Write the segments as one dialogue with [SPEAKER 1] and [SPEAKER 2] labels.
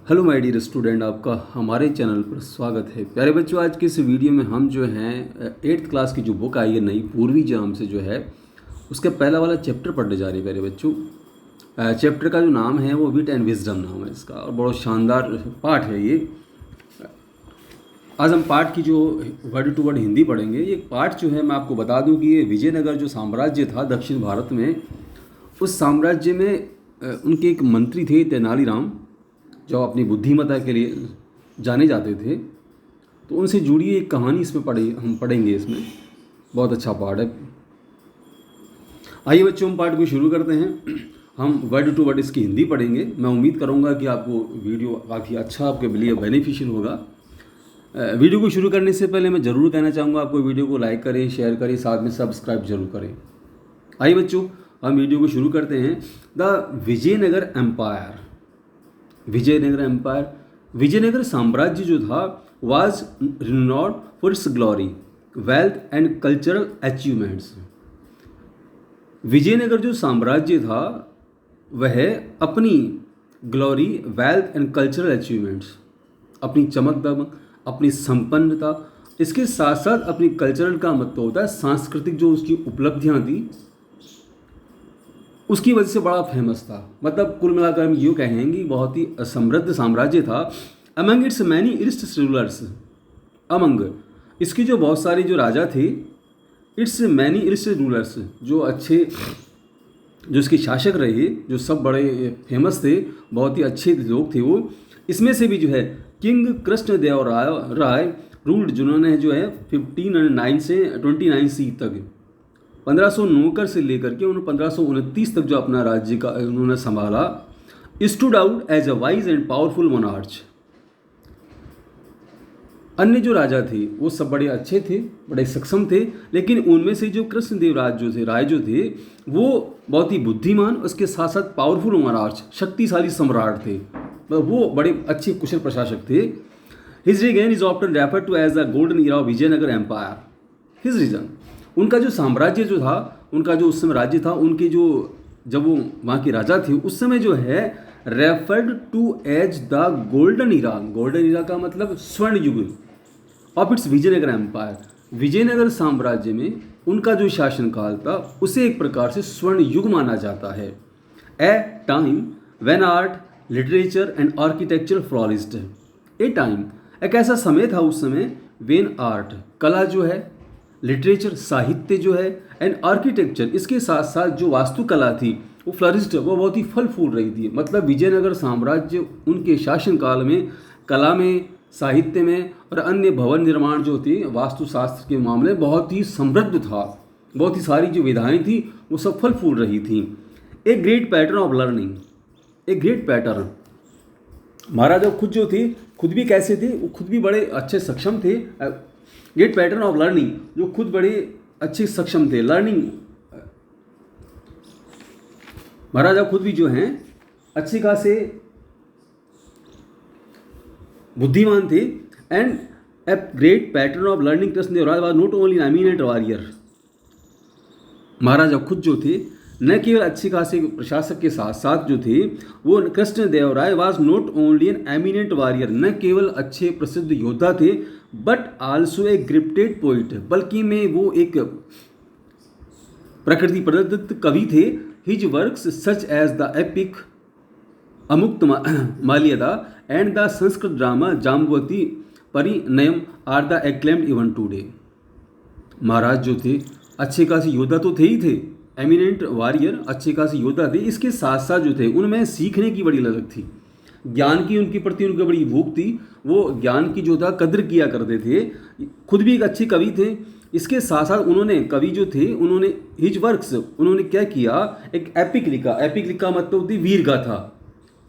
[SPEAKER 1] Hello my dear student, आपका हमारे channel पर स्वागत है। प्यारे बच्चों, आज के इस वीडियो में हम जो हैं 8th क्लास की जो बुक आई है नई पूर्वी नाम से जो है उसका पहला वाला चैप्टर पढ़ने जा रहे हैं। प्यारे बच्चों, चैप्टर का जो नाम है वो विट एंड विजडम नाम है इसका, और बहुत शानदार पाठ है ये। आज हम पाठ की जो वर्ड टू वर्ड हिंदी पढ़ेंगे। ये पाठ जो है मैं आपको बता दूं कि ये विजयनगर जो साम्राज्य था दक्षिण भारत में, उस साम्राज्य में उनके एक मंत्री थे तेनालीराम, जो अपनी बुद्धिमत्ता के लिए जाने जाते थे। तो उनसे जुड़ी एक कहानी इसमें हम पढ़ेंगे। इसमें बहुत अच्छा पाठ है। आइए बच्चों, हम पाठ को शुरू करते हैं। हम वर्ड टू वर्ड इसकी हिंदी पढ़ेंगे। मैं उम्मीद करूंगा कि आपको वीडियो काफ़ी अच्छा आपके लिए बेनिफिशियल होगा। वीडियो को शुरू करने से पहले मैं ज़रूर कहना चाहूँगा आपको वीडियो को लाइक करें, शेयर करें, साथ में सब्सक्राइब जरूर करें। आइए बच्चों, हम वीडियो को शुरू करते हैं। The Vijayanagar empire. विजयनगर साम्राज्य जो था was renowned for its glory, wealth and cultural achievements. Vijayanagara जो साम्राज्य था वह अपनी glory, wealth and cultural achievements, अपनी चमक दमक, अपनी संपन्नता, इसके साथ साथ अपनी कल्चरल का मतलब होता है सांस्कृतिक जो उसकी उपलब्धियां थी, उसकी वजह से बड़ा फेमस था। मतलब कुल मिलाकर हम यूँ कहेंगे बहुत ही समृद्ध साम्राज्य था। Among its many illustrious rulers, among इसके जो बहुत सारे जो राजा थे, इट्स मैनी इलिस्ट रूलर्स, जो अच्छे जो इसके शासक रहे, जो सब बड़े फेमस थे, बहुत ही अच्छे लोग थे वो। इसमें से भी जो है किंग कृष्णदेव राय रूल्ड, जिन्होंने जो है 1509 से 29 तक 1509 से लेकर के उन्होंने 1529 तक जो अपना राज्य का उन्होंने संभाला। Stood out as a wise and powerful monarch. अन्य जो राजा थे वो सब बड़े अच्छे थे, बड़े सक्षम थे, लेकिन उनमें से जो कृष्णदेव राय जो थे वो बहुत ही बुद्धिमान, उसके साथ साथ पावरफुल मोनार्च, शक्तिशाली सम्राट थे। वो बड़े अच्छे कुशल प्रशासक थे। His reign is often referred to as the golden era of Vijayanagara empire. His reign, उनका जो साम्राज्य जो था, उनका जो उस समय राज्य था, उनके जो जब वो वहाँ के राजा थे उस समय जो है referred to as the golden era. Golden era का मतलब स्वर्ण युग of its Vijayanagara empire. Vijayanagara साम्राज्य में उनका जो शासनकाल था उसे एक प्रकार से स्वर्ण युग माना जाता है। A time when art, literature and architecture flourished. A time, एक ऐसा समय था उस समय, व्हेन आर्ट, कला जो है, लिटरेचर, साहित्य जो है, एंड आर्किटेक्चर, इसके साथ साथ जो वास्तुकला थी वो फ्लरिश्ड, वो बहुत ही फल फूल रही थी। मतलब विजयनगर साम्राज्य उनके शासनकाल में कला में, साहित्य में और अन्य भवन निर्माण जो थे, वास्तुशास्त्र के मामले बहुत ही समृद्ध था। बहुत ही सारी जो विधाएँ थी वो सब फल फूल रही थी। A great pattern of learning, a great pattern. महाराजा खुद जो थे, खुद भी कैसे थे, वो खुद भी बड़े अच्छे सक्षम थे। ग्रेट पैटर्न ऑफ लर्निंग, जो खुद बड़े अच्छे सक्षम थे। लर्निंग, महाराजा खुद भी जो हैं अच्छे खासे बुद्धिमान थे। And a great pattern of learning Krishnadeva Raya was not only eminent warrior. महाराजा खुद जो थे न केवल अच्छे खासे प्रशासक के साथ साथ जो थे वो Krishnadeva Raya was not only an eminent warrior, न केवल अच्छे प्रसिद्ध योद्धा थे, but also a gifted poet, बल्कि में वो एक प्रकृति प्रदत्त कवि थे। His works such as the epic Amuktamalyada and the Sanskrit drama Jambavati Parinayam are the acclaimed even today. महाराज जो थे अच्छे खासे योद्धा तो थे ही थे, एमिनेंट वॉरियर, अच्छे खासे योद्धा थे, इसके साथ साथ जो थे उनमें सीखने की बड़ी ललक थी, ज्ञान की उनके प्रति उनकी बड़ी भूख थी। वो ज्ञान की जो था कद्र किया करते थे। खुद भी एक अच्छे कवि थे। इसके साथ साथ उन्होंने कवि जो थे उन्होंने हिज वर्क्स, उन्होंने क्या किया, एक एपिक लिखा। एपिक लिखा मतलब होती वीर गाथा,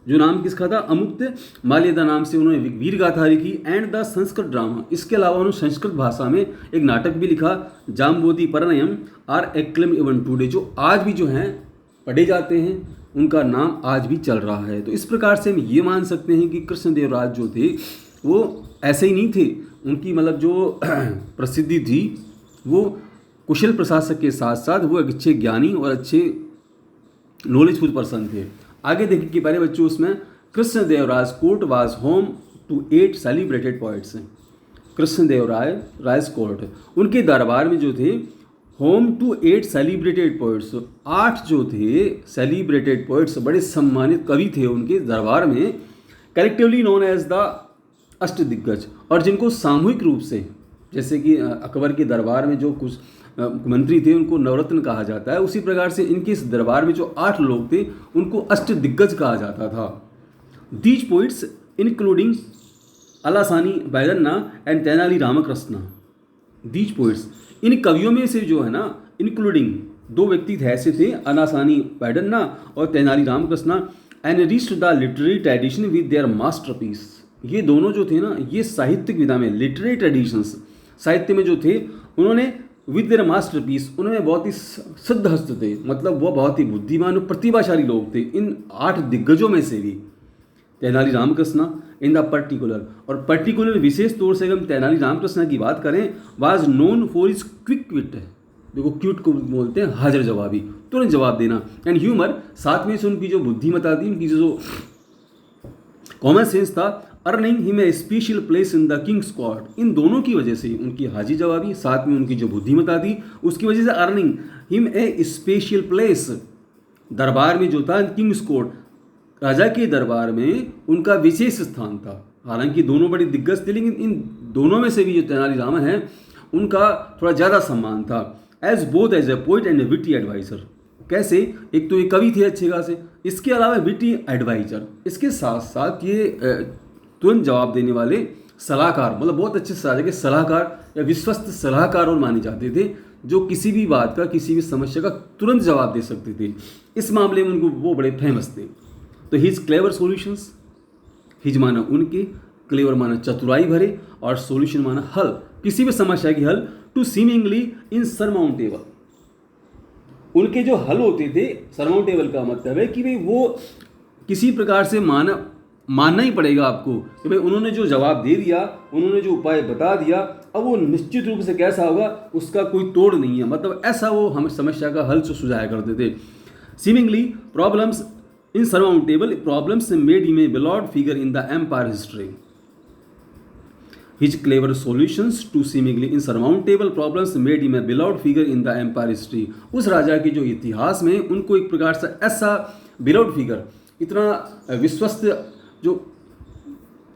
[SPEAKER 1] जो नाम किसका था, अमुक्त माल्यदा नाम से उन्होंने वीर गाथा लिखी। एंड द संस्कृत ड्रामा, इसके अलावा उन्होंने संस्कृत भाषा में एक नाटक भी लिखा, Jambavati Parinayam are acclaim even today, जो आज भी जो हैं पढ़े जाते हैं, उनका नाम आज भी चल रहा है। तो इस प्रकार से हम ये मान सकते हैं कि कृष्णदेव राय जो थे वो ऐसे ही नहीं थे। उनकी मतलब जो प्रसिद्धि थी वो कुशल प्रशासक के साथ साथ वो एक अच्छे ज्ञानी और अच्छे नॉलेजफुल पर्सन थे। आगे देखिए कि पहले बच्चों उसमें Krishnadevaraya's court was home to 8 celebrated poets। Krishnadevaraya's court, उनके दरबार में जो थे होम टू 8 सेलिब्रेटेड पोइट्स, 8 जो थे सेलिब्रेटेड पोइट्स, बड़े सम्मानित कवि थे उनके दरबार में, कलेक्टिवली नोन एज द अष्टदिग्गज, और जिनको सामूहिक रूप से, जैसे कि अकबर के दरबार में जो कुछ मंत्री थे उनको नवरत्न कहा जाता है, उसी प्रकार से इनके इस दरबार में जो 8 लोग थे उनको अष्टदिग्गज कहा जाता था। These poets including Allasani Peddana and Tenali Ramakrishna. These poets, इन कवियों में से जो है ना, इंक्लूडिंग 2 व्यक्ति थे ऐसे थे, अलासानी बैदन्ना और Tenali Ramakrishna, and reached the literary tradition with their masterpiece. ये दोनों जो थे ना, ये साहित्यिक विधा में लिटरेरी ट्रेडिशंस, साहित्य में जो थे, उन्होंने विद देयर मास्टरपीस, उन्होंने बहुत ही सिद्ध हस्त थे, मतलब वो बहुत ही बुद्धिमान और प्रतिभाशाली लोग थे इन 8 दिग्गजों में से भी। Tenali Ramakrishna in the particular, और पर्टिकुलर विशेष तौर से अगर हम तेनाली रामकृष्णा की बात करें, was known for his quick wit, देखो क्विट को बोलते हैं हाजिर जवाबी, तुरंत जवाब देना, एंड ह्यूमर, साथ में से उनकी जो बुद्धिमता थी, उनकी जो कॉमन सेंस था, earning him a special place in the king's court. इन दोनों की वजह से, उनकी हाजिर जवाबी साथ में उनकी जो बुद्धिमता थी, उसकी वजह से earning him a special place, दरबार में जो था किंग्स कोर्ट, राजा के दरबार में उनका विशेष स्थान था। हालांकि दोनों बड़े दिग्गज थे, लेकिन इन दोनों में से भी जो तेनालीराम है उनका थोड़ा ज़्यादा सम्मान था। As both as a poet and a witty advisor. कैसे? एक तो ये कवि थे अच्छे खासे, इसके अलावा विटी एडवाइजर, इसके साथ साथ ये तुरंत जवाब देने वाले सलाहकार, मतलब बहुत अच्छे राजा के सलाहकार या विश्वस्त सलाहकार और माने जाते थे, जो किसी भी बात का, किसी भी समस्या का तुरंत जवाब दे सकते थे। इस मामले में उनको वो बड़े फेमस थे। तो हिज क्लेवर सॉल्यूशंस, हिज माना उनके, क्लेवर माना चतुराई भरे, और सॉल्यूशन माना हल, किसी भी समस्या की हल, टू सीमिंगली इनसरमाउंटेबल। उनके जो हल होते थे, सरमाउंटेबल का मतलब है कि भाई वो किसी प्रकार से मानना ही पड़ेगा आपको कि भाई उन्होंने जो जवाब दे दिया, उन्होंने जो उपाय बता दिया, अब वो निश्चित रूप से कैसा होगा उसका कोई तोड़ नहीं है, मतलब ऐसा वो हम समस्या का हल सुझाया करते थे। Seemingly problems insurmountable problems made him a beloved figure in the empire history. His clever solutions to seemingly insurmountable problems made him a beloved figure in the empire history. उस राजा के जो इतिहास में उनको एक प्रकार से ऐसा beloved figure, इतना विश्वस्त जो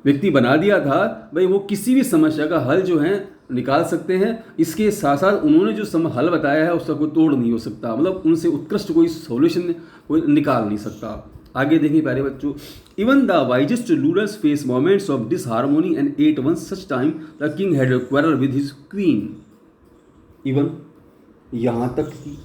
[SPEAKER 1] व्यक्ति बना दिया था, भाई वो किसी भी समस्या का हल जो है निकाल सकते हैं। इसके साथ साथ उन्होंने जो हल बताया है उसका कोई तोड़ नहीं हो सकता, मतलब उनसे उत्कृष्ट कोई सॉल्यूशन कोई निकाल नहीं सकता। आगे देखिए प्यारे बच्चों, even the wisest rulers face moments of disharmony and at one such time the king had a quarrel with his queen. Even, यहाँ तक कि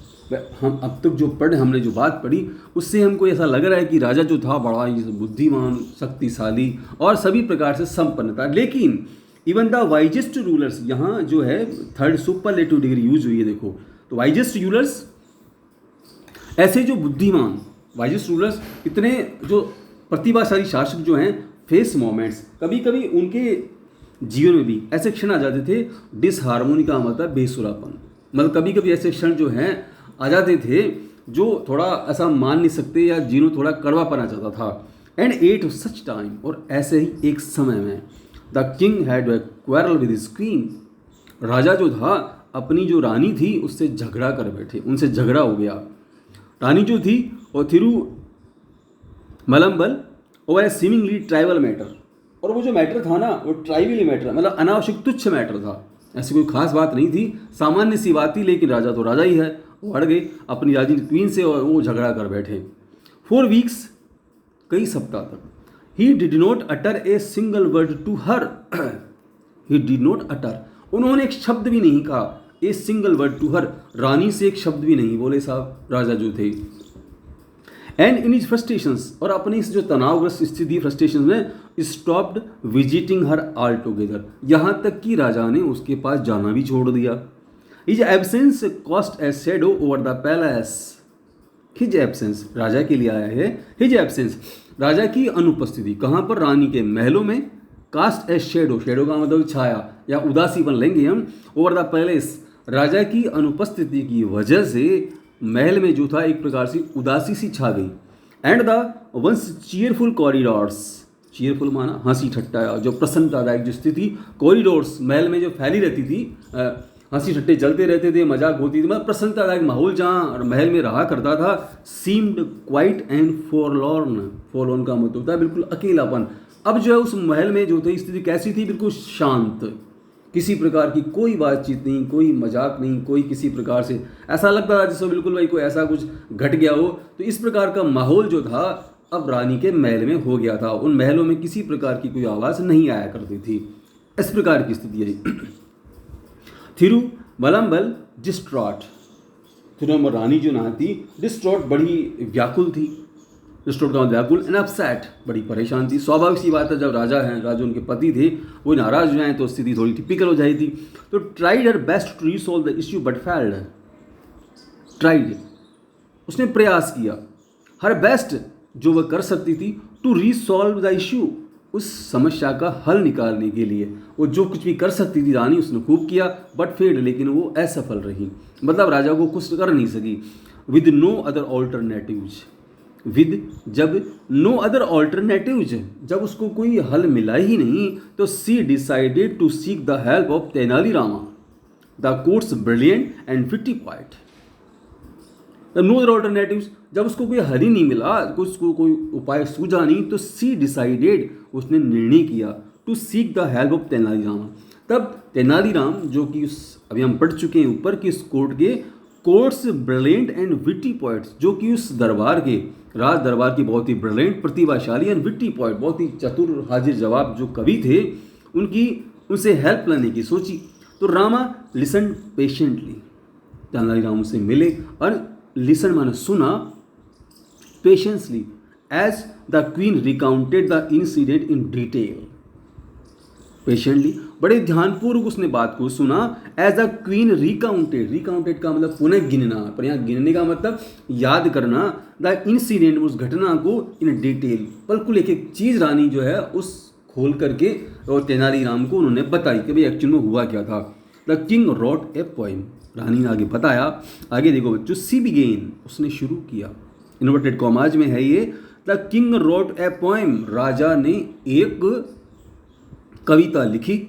[SPEAKER 1] हम अब तक जो हमने जो बात पढ़ी उससे हमको ऐसा लग रहा है कि राजा जो था बड़ा ही बुद्धिमान, शक्तिशाली और सभी प्रकार से संपन्न था। लेकिन इवन द वाइजेस्ट रूलर्स, यहाँ जो है थर्ड सुपरलेटिव डिग्री यूज हुई है, देखो तो वाइजेस्ट रूलर्स, ऐसे जो बुद्धिमान वाइजेस्ट रूलर्स, इतने जो प्रतिभाशाली शासक जो हैं, फेस मोमेंट्स, कभी कभी उनके जीवन में भी ऐसे क्षण आ जाते थे, डिसहार्मोनी का मतलब बेसुरापन, मतलब कभी कभी ऐसे क्षण जो हैं आ जाते थे जो थोड़ा ऐसा मान नहीं सकते या जीवन थोड़ा कड़वापन आ जाता था। एंड एट सच टाइम, और ऐसे ही एक समय में the king had a quarrel with his queen, राजा जो था अपनी जो रानी थी उससे झगड़ा कर बैठे, उनसे झगड़ा हो गया। रानी जो थी और थिरु मलम्बल और सीमिंगली ट्राइबल मैटर, और वो जो मैटर था ना वो ट्राइबली मैटर, मतलब अनावश्यक तुच्छ मैटर था, ऐसी कोई खास बात नहीं थी, सामान्य सी बात थी, लेकिन राजा तो राजा ही है, वो अड़ गए अपनी रानी क्वीन से और वो झगड़ा कर बैठे। 4 वीक्स, कई सप्ताह तक, he did not utter a single word to her, he did not utter, उन्होंने एक शब्द भी नहीं कहा, a single word to her, रानी से एक शब्द भी नहीं बोले साहब राजा जो थे। एंड इन इज फ्रस्ट्रेशंस, और अपनी इस जो तनावग्रस्त स्थिति फ्रस्ट्रेशन में stopped visiting her all together, यहाँ तक कि राजा ने उसके पास जाना भी छोड़ दिया। His absence cast a shadow over the palace, his absence, राजा के लिए आया है, हिज एब्सेंस, राजा की अनुपस्थिति, कहाँ पर? रानी के महलों में। कास्ट ए शेडो, शेडो का मतलब छाया या उदासीपन लेंगे हम, ओवर द पैलेस, राजा की अनुपस्थिति की वजह से महल में जो था एक प्रकार से उदासी सी छा गई। And the ones cheerful corridors, cheerful माना हंसी ठट्टा, जो प्रसन्नतादायक जो स्थिति कॉरिडोर्स महल में जो फैली रहती थी, हंसी ठट्टे चलते रहते थे, मजाक होती थी, मतलब प्रसन्नतादायक माहौल जहाँ महल में रहा करता था, सीम्ड क्वाइट एंड फॉरलॉर्न, फॉरलॉर्न का मतलब होता है बिल्कुल अकेलापन। अब जो है उस महल में जो थी स्थिति कैसी थी, बिल्कुल शांत, किसी प्रकार की कोई बातचीत नहीं, कोई मजाक नहीं, कोई किसी प्रकार से ऐसा लगता था जैसे बिल्कुल भाई कोई ऐसा कुछ घट गया हो। तो इस प्रकार का माहौल जो था अब रानी के महल में हो गया था। उन महलों में किसी प्रकार की कोई आवाज़ नहीं आया करती थी। इस प्रकार की स्थिति आई। थिरुमलम्बल डिस्ट्रॉट, थिरुमल रानी जो ना थी डिस्ट्रॉट, बड़ी व्याकुल थी। डिस्ट्रॉट का व्याकुल, एंड अपसेट, बड़ी परेशान थी। स्वाभाविक सी बात है, जब राजा हैं, राजा उनके पति थे, वो नाराज हो जाएँ तो स्थिति थोड़ी टिपिकल हो जाती। तो tried her best to resolve the issue but failed, tried, उसने प्रयास किया, हर बेस्ट, जो वह कर सकती थी, टू रिसॉल्व द इश्यू, उस समस्या का हल निकालने के लिए वो जो कुछ भी कर सकती थी रानी, उसने खूब किया, बट फेल्ड, लेकिन वो असफल रही। मतलब राजा को कुछ कर नहीं सकी। With no other alternatives, with जब नो अदर ऑल्टरनेटिव्स, जब उसको कोई हल मिला ही नहीं, तो she decided to seek the help of Tenalirama, the court's brilliant and witty poet. No other alternatives, जब उसको कोई हल ही नहीं मिला, उसको कोई उपाय सूझा नहीं, तो सी डिसाइडेड, उसने निर्णय किया, to seek the help of Tenalirama. तब तेनालीराम, जो कि उस अभी हम पढ़ चुके हैं ऊपर कि इस कोर्ट के courts brilliant and witty poets, जो कि उस दरबार के, राज दरबार की बहुत ही ब्रिलियंट, प्रतिभाशाली एंड विटी पोएट, बहुत ही चतुर हाजिर जवाब जो कवि थे, उनसे हेल्प लेने की सोची। तो रामा लिसन पेशेंटली, तेनालीराम से मिले और लिसन माने सुना, patiently, as the queen recounted the incident in detail, patiently, बड़े ध्यानपूर्वक उसने बात को सुना। As the queen recounted, recounted का मतलब पुनः गिनना, पर यहाँ गिनने का मतलब याद करना, द इंसिडेंट, उस घटना को, इन डिटेल, बिल्कुल एक एक चीज़ रानी जो है उस खोल करके और तेनालीराम को उन्होंने बताई कि भाई एक्चुअल में हुआ क्या था। The king wrote a poem, रानी ने आगे बताया, आगे देखो बच्चों, सी बिगेन, उसने शुरू किया, इन्वर्टेड कॉमाज में है ये, the king wrote a poem, राजा ने एक कविता लिखी,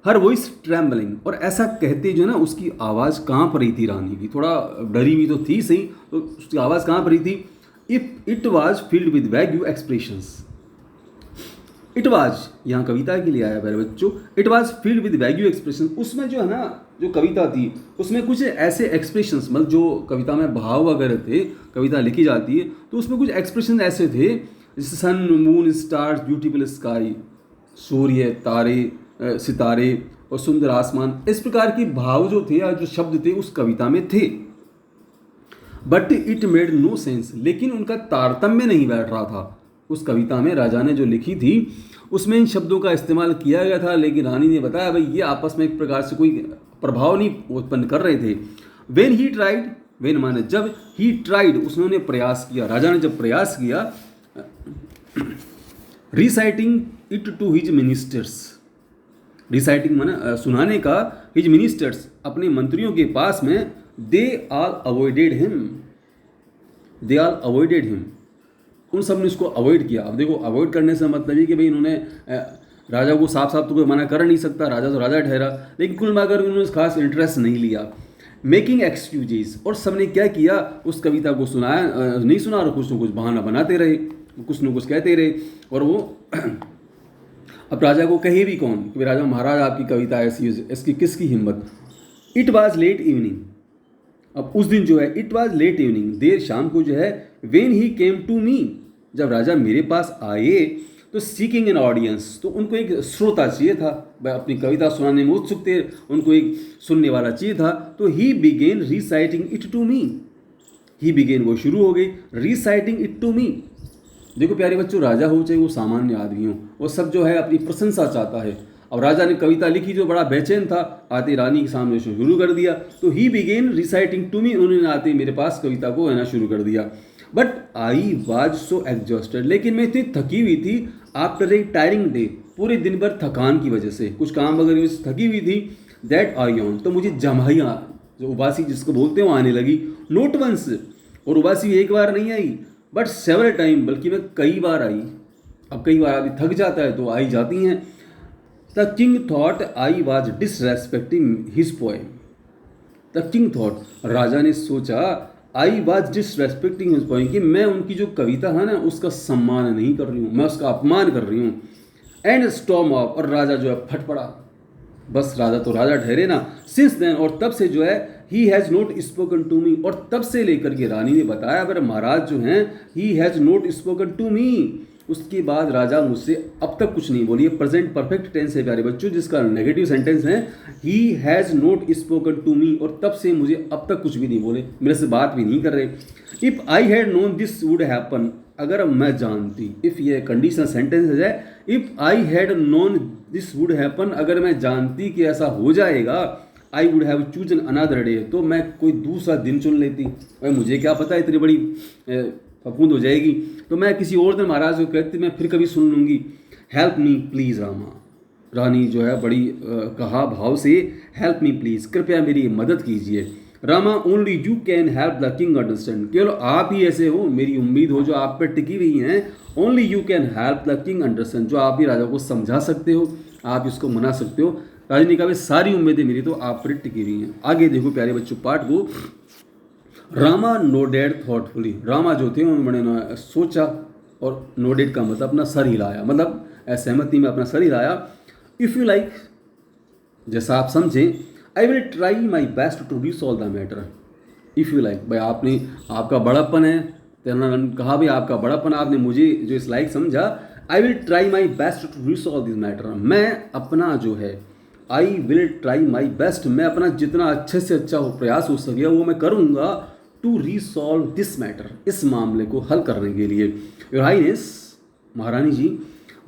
[SPEAKER 1] हर वॉइस ट्रैम्बलिंग, और ऐसा कहते जो ना उसकी आवाज़ काँप रही थी रानी की, थोड़ा डरी हुई तो थी सही, तो उसकी आवाज़ काँप रही थी। If it was filled with wagyu expressions, it was यहाँ कविता के लिए आया मेरे बच्चों, it was field with wagyu expression, उसमें जो है ना जो कविता थी उसमें कुछ ऐसे एक्सप्रेशंस, मतलब जो कविता में भाव वगैरह थे, कविता लिखी जाती है तो उसमें कुछ एक्सप्रेशन ऐसे थे, जैसे sun moon stars beautiful sky, सूर्य, तारे, सितारे और सुंदर आसमान, इस प्रकार के भाव जो थे या जो शब्द थे उस कविता में थे। But it made no sense, लेकिन उनका तारतम्य नहीं बैठ रहा था। उस कविता में राजा ने जो लिखी थी उसमें इन शब्दों का इस्तेमाल किया गया था, लेकिन रानी ने बताया भाई ये आपस में एक प्रकार से कोई प्रभाव नहीं उत्पन्न कर रहे थे। वेन ही ट्राइड, वेन माने जब, ही ट्राइड, उसने प्रयास किया, राजा ने जब प्रयास किया, reciting it to his ministers, reciting माने सुनाने का, हिज मिनिस्टर्स, अपने मंत्रियों के पास में, they all avoided him, they all avoided him, उन सब ने इसको अवॉइड किया। अब देखो अवॉइड करने से मतलब ये कि भाई इन्होंने राजा को साफ साफ तो कोई मना कर नहीं सकता, राजा तो राजा ठहरा, लेकिन कुल मिलाकर उन्होंने खास इंटरेस्ट नहीं लिया। मेकिंग एक्सक्यूजेस, और सब ने क्या किया, उस कविता को सुनाया, नहीं सुना, और कुछ न कुछ बहाना बनाते रहे, कुछ न कुछ कहते रहे, और वो अब राजा को कहे भी कौन कि राजा महाराज आपकी कविता ऐसी, इसकी किसकी हिम्मत। इट वॉज लेट इवनिंग, अब उस दिन जो है इट वॉज लेट इवनिंग, देर शाम को जो है, when he came to me, जब राजा मेरे पास आए, तो सीकिंग एन ऑडियंस, तो उनको एक श्रोता चाहिए था, अपनी कविता सुनाने में उत्सुक थे, उनको एक सुनने वाला चाहिए था। तो he began reciting it to me, he began, वो शुरू हो गई, रिसाइटिंग इट टू मी। देखो प्यारे बच्चों, राजा हो चाहे वो सामान्य आदमी हो, वो सब जो है अपनी प्रशंसा चाहता है। अब राजा ने कविता लिखी जो बड़ा बेचैन था, आते रानी के सामने शुरू कर दिया, तो he began reciting to me, उन्होंने आते मेरे पास कविता को कहना शुरू कर दिया। But I was so exhausted, लेकिन मैं इतनी थकी हुई थी, आफ्टर ए टायरिंग डे, पूरे दिन भर थकान की वजह से, कुछ काम वगैरह से थकी हुई थी, दैट आई ऑन, तो मुझे जमाइयाँ, जो उबासी जिसको बोलते हैं वो आने लगी, नोट वंस, और उबासी एक बार नहीं आई, बट सेवरल टाइम, बल्कि मैं कई बार आई। अब कई बार आदमी थक जाता है तो आई जाती हैं। The king thought I was disrespecting his poem. The king thought, राजा ने सोचा, I was disrespecting his poem, कि मैं उनकी जो कविता है ना उसका सम्मान नहीं कर रही हूँ, मैं उसका अपमान कर रही हूँ। एंड स्टॉर्म ऑफ, और राजा जो है फट पड़ा। बस राजा तो राजा ठहरे ना। सिंस देन, और तब से जो है, he has not spoken to me, और तब से लेकर के रानी ने बताया मेरे महाराज जो हैं, he has not spoken to me, उसके बाद राजा मुझसे अब तक कुछ नहीं बोली। प्रेजेंट परफेक्ट टेंस है प्यारे बच्चों, जिसका नेगेटिव सेंटेंस है he has not spoken to me, और तब से मुझे अब तक कुछ भी नहीं बोले, मेरे से बात भी नहीं कर रहे। If I had known this would happen, अगर मैं जानती, इफ़ ये कंडीशनल सेंटेंस है, if I had known this would happen, अगर मैं जानती कि ऐसा हो जाएगा, I would have chosen another day, तो मैं कोई दूसरा दिन चुन लेती। भाई मुझे क्या पता इतनी बड़ी फफूंद हो जाएगी, तो मैं किसी और दिन महाराज को कहती, मैं फिर कभी सुन लूँगी। हेल्प मी प्लीज़ रामा, रानी जो है बड़ी कहा भाव से, हेल्प मी प्लीज़, कृपया मेरी मदद कीजिए। Rama, only you can help the king understand, केवल आप ही ऐसे हो, मेरी उम्मीद हो जो आप पर टिकी हुई हैं। Only you can help the king understand, जो आप ही राजा को समझा सकते हो, आप इसको मना सकते हो। राजा ने कहा सारी उम्मीदें मेरी तो आप पर टिकी हुई हैं। आगे देखो प्यारे बच्चों पाठ को। रामा नोडेड थॉटफुली, रामा जो थे उन्होंने सोचा, और नोडेड का मतलब अपना सर हिलाया, मतलब सहमति में अपना सर हिलाया। इफ़ यू लाइक, जैसा आप समझें, I will try my best to resolve the matter. If you like, भाई आपने, आपका बड़ापन है, तेनालीराम ने कहा भाई आपका बड़ापन, आपने मुझे जो इस लायक समझा, I will try my best to resolve this matter, मैं अपना जो है, I will try my best, मैं अपना जितना अच्छे से अच्छा हो प्रयास हो सके वो मैं करूँगा, टू रिसॉल्व दिस मैटर, इस मामले को हल करने के लिए। योर हाइनेस, महारानी ji,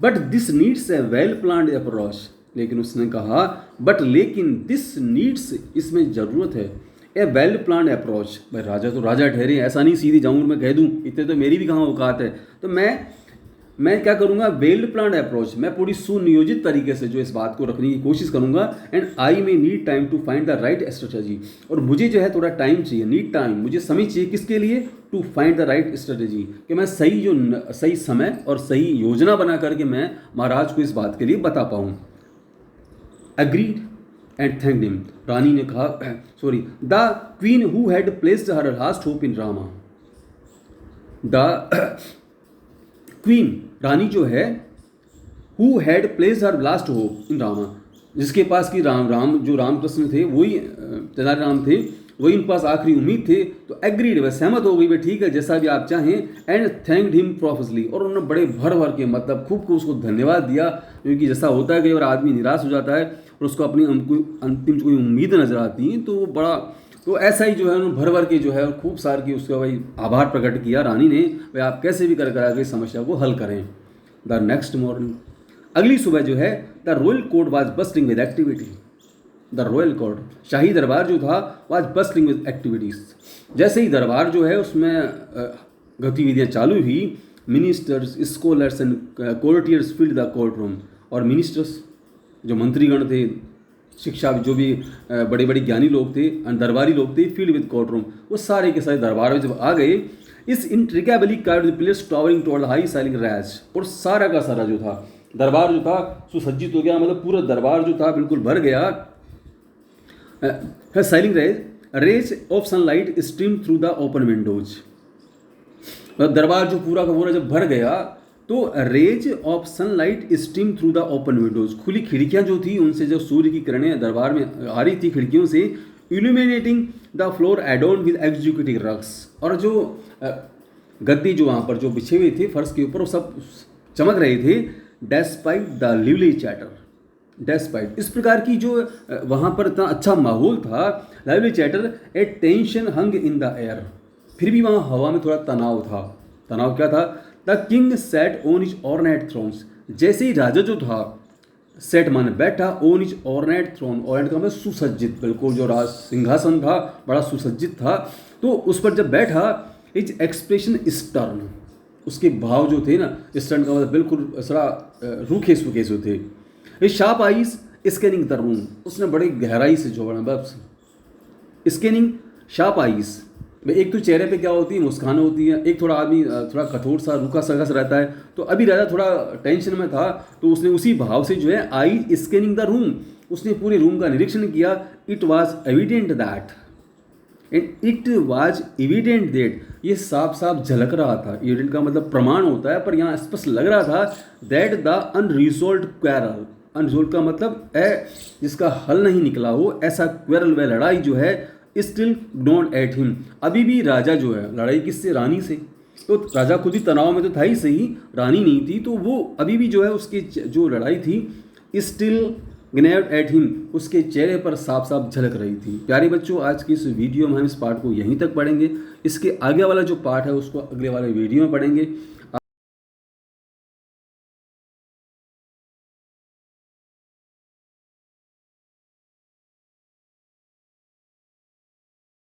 [SPEAKER 1] but this needs a well planned approach, लेकिन उसने कहा बट, लेकिन दिस नीड्स, इसमें ज़रूरत है, ए वेल प्लान्ड अप्रोच। भाई राजा तो राजा ठहरे, ऐसा नहीं सीधी जाऊँ मैं कह दूँ, इतने तो मेरी भी कहाँ औकात है, तो मैं क्या करूँगा, वेल प्लान्ड अप्रोच, मैं पूरी सुनियोजित तरीके से जो इस बात को रखने की कोशिश करूँगा। And I may need time to find the right strategy, और मुझे जो है थोड़ा टाइम चाहिए, नीड टाइम, मुझे समय चाहिए, किसके लिए, to find the right strategy, कि मैं सही समय और सही योजना बना करके मैं महाराज को इस बात के लिए बता पाऊँ। Agreed and thanked him. रानी ने कहा, sorry, the queen who had placed her last hope in Rama, the queen, रानी जो है, who had placed her last hope in Rama, जिसके पास कि राम जो रामकृष्ण थे, वही तेनालीराम थे, वही उनके पास आखिरी उम्मीद थे, तो एग्रीड, वह सहमत हो गई, भाई ठीक है जैसा भी आप चाहें। एंड थैंक्ड हिम प्रोफेसली, और उन्होंने बड़े भर भर के, मतलब खूब खूब उसको धन्यवाद दिया, क्योंकि जैसा होता है कि अगर आदमी निराश हो जाता है और उसको अपनी अंतिम कोई उम्मीद नजर आती है, तो वो बड़ा, तो ऐसा ही जो है उन्होंने भर भर के जो है खूब सार की उसका भाई आभार प्रकट किया रानी ने, भाई आप कैसे भी कर कर इस समस्या को हल करें। द नेक्स्ट मॉर्निंग, अगली सुबह जो है, the royal court was bustling with activity, the royal court, शाही दरबार जो था, वाज बस्टिंग विद एक्टिविटीज़, जैसे ही दरबार जो है उसमें गतिविधियाँ चालू हुई, ministers, scholars and courtiers filled the court room, और मिनिस्टर्स जो मंत्रीगण थे, शिक्षा जो भी बड़े बड़े ज्ञानी लोग थे, दरबारी लोग थे, फील्ड विद कोर्ट रूम, वो सारे के सारे दरबार में जब आ गए, इस intricately carved the place towering toward high ceiling rays, और सारा का सारा जो था दरबार जो था सुसज्जित हो गया, मतलब पूरा दरबार जो था बिल्कुल भर गया। Ceiling rays of sunlight stream through the open windows, दरबार जो पूरा का पूरा जब भर गया, तो rays of sunlight stream through the open windows, खुली खिड़कियां जो थी उनसे जो सूर्य की किरणें दरबार में आ रही थी खिड़कियों से, illuminating the floor adorned with executive rugs, और जो गद्दी जो वहाँ पर जो बिछे हुए थे फर्श के ऊपर, वो सब चमक रहे थे। Despite the lively chatter, despite, इस प्रकार की जो वहाँ पर इतना अच्छा माहौल था, lively chatter, A tension hung in the air, फिर भी वहाँ हवा में थोड़ा तनाव था। तनाव क्या था? The king set on his ornate thrones, जैसे ही राजा जो था सेट माने बैठा, on his ornate throne, ornate का मतलब सुसज्जित, बिल्कुल जो राज सिंहासन था बड़ा सुसज्जित था, तो उस पर जब बैठा, हिज एक्सप्रेशन स्टर्न, उसके भाव जो थे ना, स्टर्न का मतलब बिल्कुल सरा रूखे सूखे से थे। His sharp eyes scanning the room, उसने बड़ी गहराई से जो बस स्कैनिंग, शार्प आइज, भाई एक तो चेहरे पे क्या होती है, मुस्कान होती है, एक थोड़ा आदमी थोड़ा कठोर सा रूखा सकस रहता है। तो अभी राजा थोड़ा टेंशन में था, तो उसने उसी भाव से जो है आई स्कैनिंग द रूम, उसने पूरे रूम का निरीक्षण किया। It was evident that, and it was evident that, ये साफ साफ झलक रहा था। एविडेंट का मतलब प्रमाण होता है, पर यहाँ स्पष्ट लग रहा था that the unresolved quarrel, unresolved का मतलब है जिसका हल नहीं निकला हो, ऐसा क्वेरल व लड़ाई जो है स्टिल डोंट एट हिम, अभी भी राजा जो है, लड़ाई किससे, रानी से। तो राजा खुद ही तनाव में तो था ही सही, रानी नहीं थी, तो वो अभी भी जो है उसकी जो लड़ाई थी स्टिल ग्नेव्ड एट हिम, उसके चेहरे पर साफ साफ झलक रही थी। प्यारे बच्चों, आज की इस वीडियो में हम इस पार्ट को यहीं तक पढ़ेंगे। इसके आगे वाला जो पार्ट है उसको अगले वाले वीडियो में पढ़ेंगे।